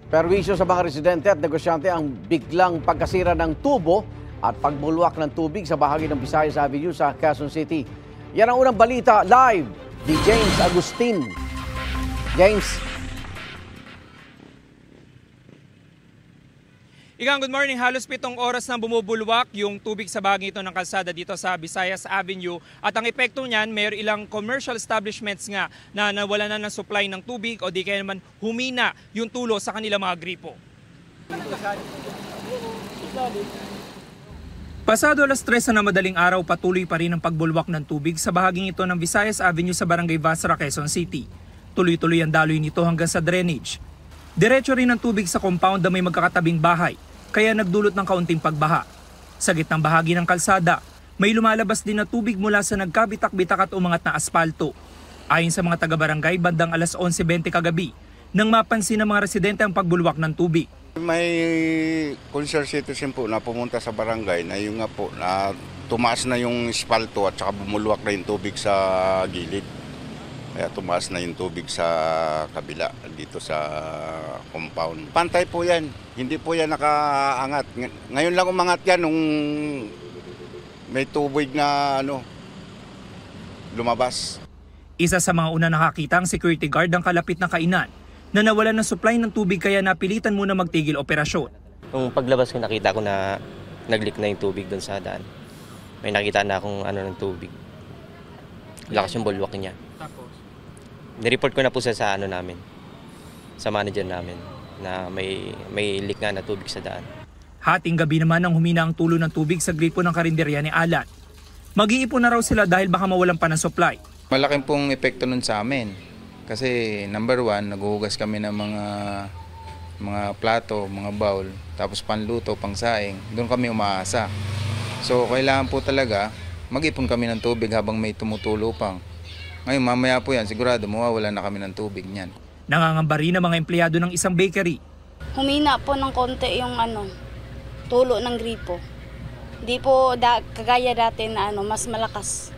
Perwisyo sa mga residente at negosyante ang biglang pagkasira ng tubo at pagbulwak ng tubig sa bahagi ng Visayas Avenue sa Quezon City. Yan ang unang balita live ni James Agustin. James. Good morning. Halos 7 oras na bumubulwak yung tubig sa bahagi ito ng kalsada dito sa Visayas Avenue. At ang epekto niyan, mayroon ilang commercial establishments nga na nawala na ng supply ng tubig o di kaya naman humina yung tulo sa kanilang mga gripo. Pasado alas 3 na madaling araw, patuloy pa rin ang pagbulwak ng tubig sa bahaging ito ng Visayas Avenue sa Barangay Basra, Quezon City. Tuloy-tuloy ang daloy nito hanggang sa drainage. Diretso rin ang tubig sa compound na may magkakatabing bahay, kaya nagdulot ng kaunting pagbaha. Sa gitnang bahagi ng kalsada, may lumalabas din na tubig mula sa nagkabitak-bitak at umangat na aspalto. Ayon sa mga taga-barangay, bandang alas 11:20 kagabi, nang mapansin ng mga residente ang pagbulwak ng tubig. May concern citizen po na pumunta sa barangay na yung nga po na tumaas na yung aspalto at saka bumulwak na yung tubig sa gilid. Kaya tumaas na yung tubig sa kabila dito sa compound. Pantay po yan, hindi po yan nakaangat. Ngayon lang umangat yan nung may tubig na lumabas. Isa sa mga una nakakita ang security guard ng kalapit na kainan na nawalan ng supply ng tubig kaya napilitan muna magtigil operasyon. Nung paglabas ko nakita ko na nag-leak na yung tubig doon sa daan. May nakita na akong ng tubig. Lakas yung bulwak niya. Tapos? Nireport ko na po sa namin, sa manager namin, na may leak na tubig sa daan. Hating gabi naman ang humina ang tulo ng tubig sa gripo ng karinderya ni Alan. Mag-iipon na raw sila dahil baka mawalan pa ng supply. Malaking pong epekto nun sa amin. Kasi number 1, naghuhugas kami ng mga plato, mga bowl, tapos panluto, pangsaing. Doon kami umaasa. So kailangan po talaga mag-ipon kami ng tubig habang may tumutulo pang. Ngayon mamaya po yan, sigurado mawawala na kami ng tubig niyan. Nangangamba rin ang mga empleyado ng isang bakery. Humina po ng konti yung tulo ng gripo. Di po kagaya dati na mas malakas.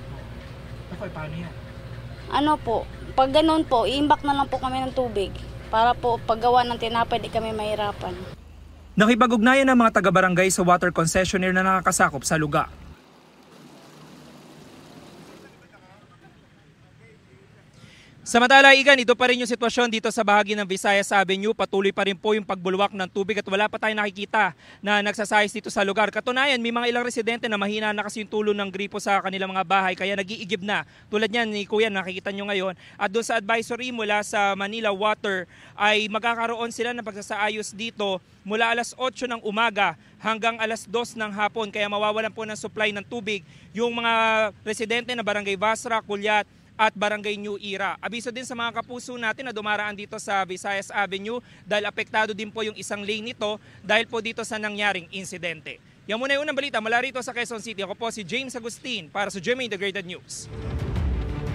Paano yan? Pag ganun po, iimbak na lang po kami ng tubig para po paggawa ng tinapay di kami mahirapan. Nakipag-ugnayan ng mga taga-barangay sa water concessionaire na nakakasakop sa lugar. Samantala, ito pa rin yung sitwasyon dito sa bahagi ng Visayas Avenue. Patuloy pa rin po yung pagbulwak ng tubig at wala pa tayong nakikita na nagsasayos dito sa lugar. Katunayan, may mga ilang residente na mahina na kasi yung tulo ng gripo sa kanilang mga bahay kaya nag-iigib na. Tulad niyan ni Kuya, nakikita nyo ngayon. At doon sa advisory mula sa Manila Water ay magkakaroon sila ng pagsasaayos dito mula alas 8 ng umaga hanggang alas 2 ng hapon. Kaya mawawalan po ng supply ng tubig yung mga residente na Barangay Basra, Kulyat, at Barangay New Era. Abiso din sa mga kapuso natin na dumaraan dito sa Visayas Avenue dahil apektado din po yung isang lane nito dahil po dito sa nangyaring insidente. Yan muna yung unang balita mula rito sa Quezon City. Ako po si James Agustin para sa GMA Integrated News.